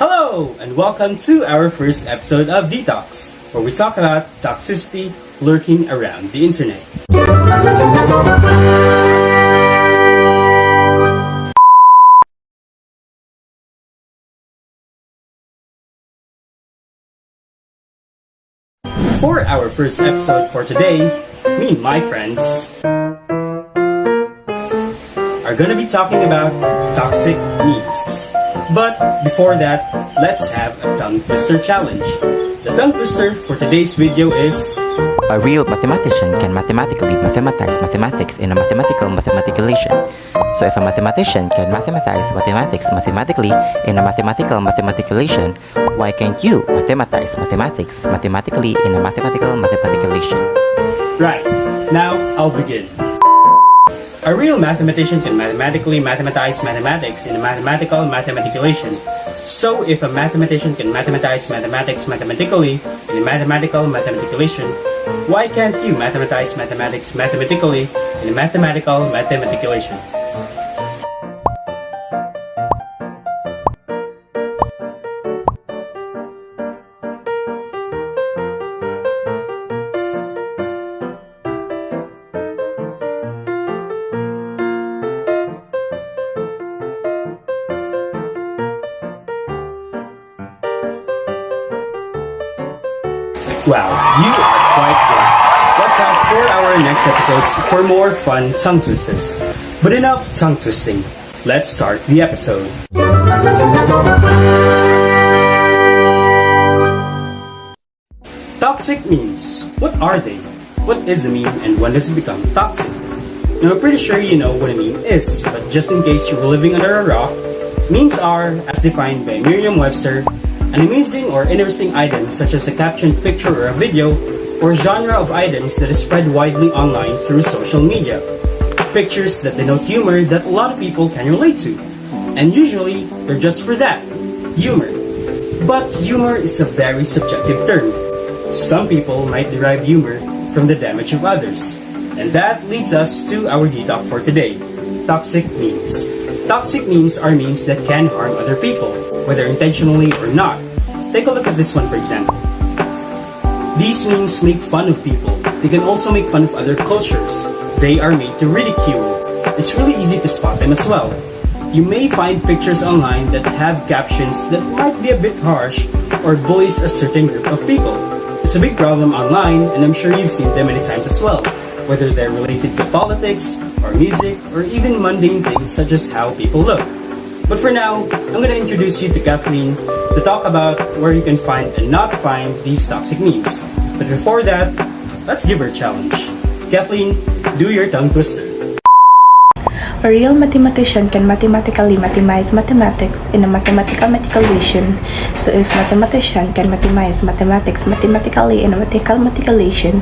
Hello, and welcome to our first episode of Detox, where we talk about toxicity lurking around the internet. For our first episode for today, me and my friends are gonna be talking about toxic memes. But before that, let's have a tongue twister challenge. The tongue twister for today's video is: a real mathematician can mathematically mathematize mathematics in a mathematical mathematicalization. So if a mathematician can mathematize mathematics mathematically in a mathematical mathematicalization, why can't you mathematize mathematics mathematically in a mathematical mathematicalization? Right, now I'll begin. A real mathematician can mathematically mathematize mathematics in a mathematical mathematicalization. So if a mathematician can mathematize mathematics mathematically in a mathematical mathematicalization, why can't you mathematize mathematics mathematically in a mathematical mathematicalization? Wow, you are quite good. Watch out for our next episodes for more fun tongue twisters. But enough tongue twisting. Let's start the episode. Toxic memes. What are they? What is a meme and when does it become toxic? Now, I'm pretty sure you know what a meme is, but just in case you're living under a rock, memes are, as defined by Merriam-Webster, an amusing or interesting item such as a captioned picture or a video, or genre of items that is spread widely online through social media. Pictures that denote humor that a lot of people can relate to. And usually, they're just for that, humor. But humor is a very subjective term. Some people might derive humor from the damage of others. And that leads us to our detox for today, toxic memes. Toxic memes are memes that can harm other people, whether intentionally or not. Take a look at this one, for example. These memes make fun of people. They can also make fun of other cultures. They are made to ridicule. It's really easy to spot them as well. You may find pictures online that have captions that might be a bit harsh or bullies a certain group of people. It's a big problem online, and I'm sure you've seen them many times as well, whether they're related to politics, or music, or even mundane things such as how people look. But for now, I'm going to introduce you to Kathleen to talk about where you can find and not find these toxic memes. But before that, let's give her a challenge. Kathleen, do your tongue twister. A real mathematician can mathematically mathematize mathematics in a mathematical mathematicalization. So if mathematician can mathematize mathematics mathematically in a mathematical mathematicalization,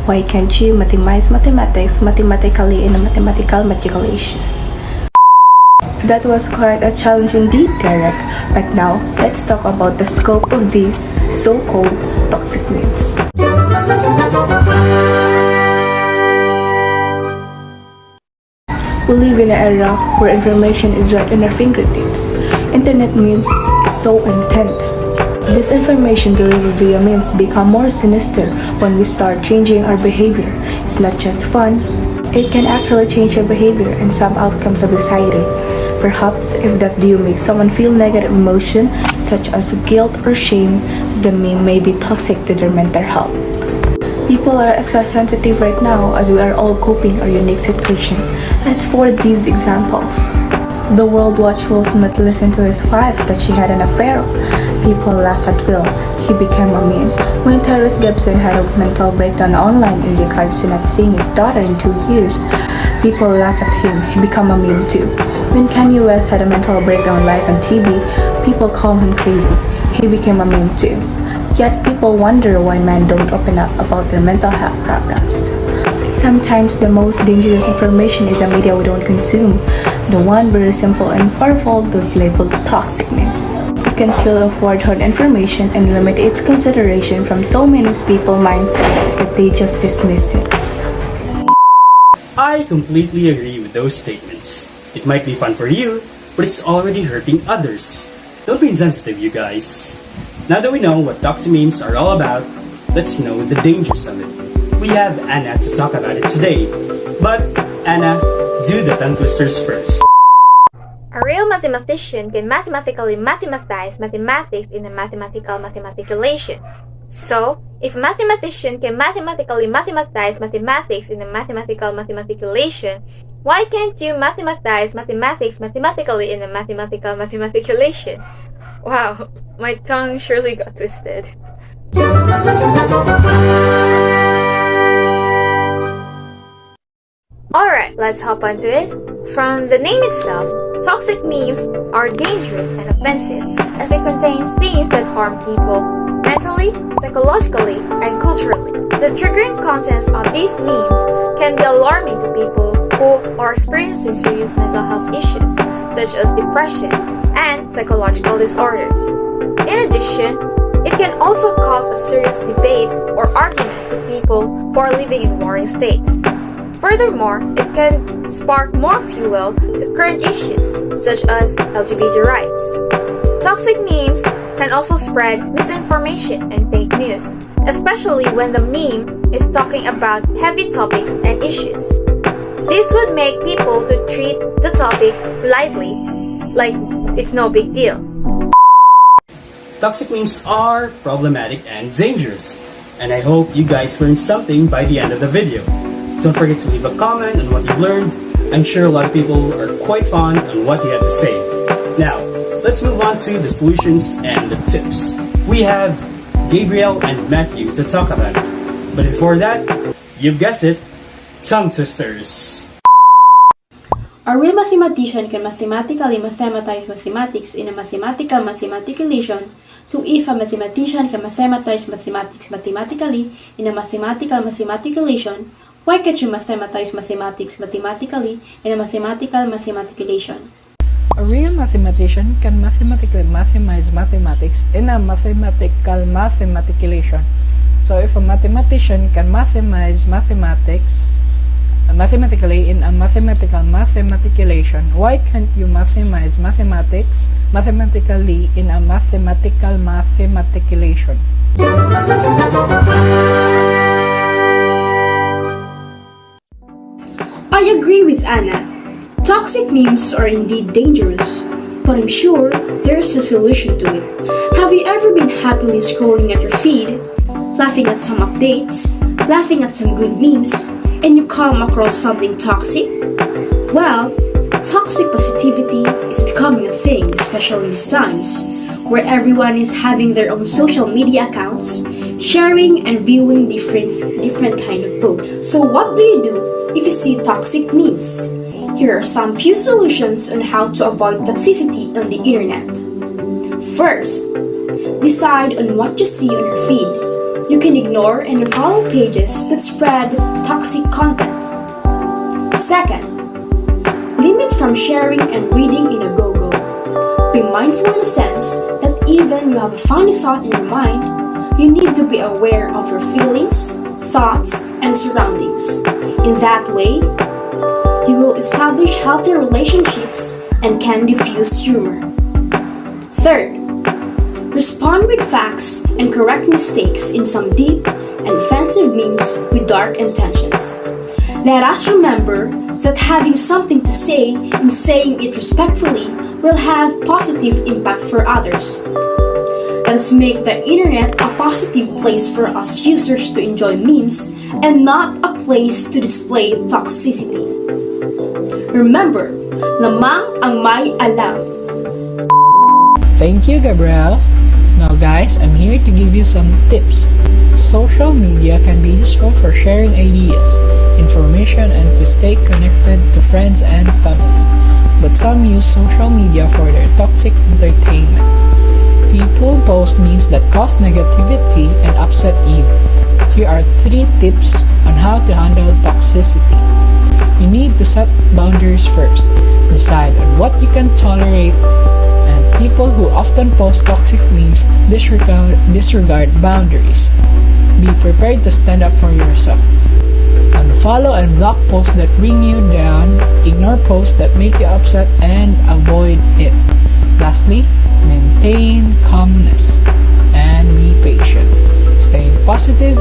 why can't you mathematize mathematics mathematically in a mathematical mathematicalization? That was quite a challenge indeed, Derek. But now, let's talk about the scope of these so-called toxic memes. We live in an era where information is right in our fingertips. Internet memes is so intent. This information delivered via memes become more sinister when we start changing our behavior. It's not just fun, it can actually change your behavior and some outcomes of society. Perhaps if that view makes someone feel negative emotion, such as guilt or shame, the meme may be toxic to their mental health. People are extra sensitive right now as we are all coping our unique situation. Let's forward these examples. The world watched Will Smith listen to his wife that she had an affair. People laugh at Will. He became a meme. When Tyrese Gibson had a mental breakdown online in regards to not seeing his daughter in 2 years, people laugh at him. He became a meme too. When Kanye West had a mental breakdown live on TV, people call him crazy. He became a meme too. Yet people wonder why men don't open up about their mental health problems. Sometimes the most dangerous information is the media we don't consume. The one very simple and powerful, those labeled toxic memes. It can kill or forward hard information and limit its consideration from so many people's minds that they just dismiss it. I completely agree with those statements. It might be fun for you, but it's already hurting others. Don't be insensitive, you guys. Now that we know what toxic memes are all about, let's know the dangers of it. We have Anna to talk about it today. But, Anna, do the tongue twisters first. A real mathematician can mathematically mathematize mathematics in a mathematical mathematicalization. So, if a mathematician can mathematically mathematize mathematics in a mathematical mathematicalization, why can't you mathematize mathematics mathematically in a mathematical mathematicalization? Wow, my tongue surely got twisted. Alright, let's hop onto it. From the name itself, toxic memes are dangerous and offensive as they contain themes that harm people mentally, psychologically, and culturally. The triggering contents of these memes can be alarming to people who are experiencing serious mental health issues such as depression and psychological disorders. In addition, it can also cause a serious debate or argument to people who are living in warring states. Furthermore, it can spark more fuel to current issues such as LGBT rights. Toxic memes can also spread misinformation and fake news, especially when the meme is talking about heavy topics and issues. This would make people to treat the topic lightly, like it's no big deal. Toxic memes are problematic and dangerous, and I hope you guys learned something by the end of the video. Don't forget to leave a comment on what you've learned. I'm sure a lot of people are quite fond on what you have to say. Now, let's move on to the solutions and the tips. We have Gabriel and Matthew to talk about it. But before that, you've guessed it, tongue twisters. A real mathematician can mathematically mathematize mathematics in a mathematical mathematicalization. So if a mathematician can mathematize mathematics mathematically in a mathematical mathematicalization, why can't you mathematize mathematics mathematically in a mathematical mathematicalization? A real mathematician can mathematically mathematize mathematics in a mathematical mathematicalization. So if a mathematician can mathematize mathematics mathematically in a mathematical mathematicalization, why can't you mathematize mathematics mathematically in a mathematical mathematicalization? I agree with Anna. Toxic memes are indeed dangerous, but I'm sure there's a solution to it. Have you ever been happily scrolling at your feed, laughing at some updates, laughing at some good memes, and you come across something toxic? Well, toxic positivity is becoming a thing, especially in these times, where everyone is having their own social media accounts, sharing and viewing different kind of posts. So what do you do if you see toxic memes? Here are some few solutions on how to avoid toxicity on the internet. First, decide on what you see on your feed. You can ignore and unfollow pages that spread toxic content. Second, limit from sharing and reading in a go-go. Be mindful in the sense that even you have a funny thought in your mind, you need to be aware of your feelings, thoughts, and surroundings. In that way, you will establish healthy relationships and can diffuse humor. Third, respond with facts and correct mistakes in some deep and offensive memes with dark intentions. Let us remember that having something to say and saying it respectfully will have positive impact for others. Let's make the internet a positive place for us users to enjoy memes and not a place to display toxicity. Remember, lamang ang may alam. Thank you, Gabriel. Now guys, I'm here to give you some tips. Social media can be useful for sharing ideas, information, and to stay connected to friends and family. But some use social media for their toxic entertainment. People post memes that cause negativity and upset you. Here are 3 tips on how to handle toxicity. You need to set boundaries first. Decide on what you can tolerate, and people who often post toxic memes disregard boundaries. Be prepared to stand up for yourself. Unfollow and block posts that bring you down, ignore posts that make you upset, and avoid it. Lastly, maintain calmness, and be patient. Staying positive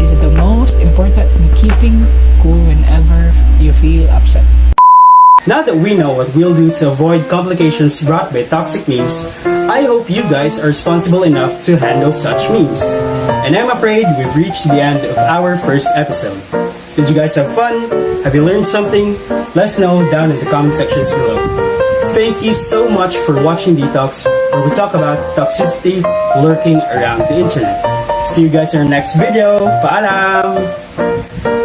is the most important in keeping cool whenever you feel upset. Now that we know what we'll do to avoid complications brought by toxic memes, I hope you guys are responsible enough to handle such memes. And I'm afraid we've reached the end of our first episode. Did you guys have fun? Have you learned something? Let us know down in the comment sections below. Thank you so much for watching Detox, where we talk about toxicity lurking around the internet. See you guys in our next video. Paalam!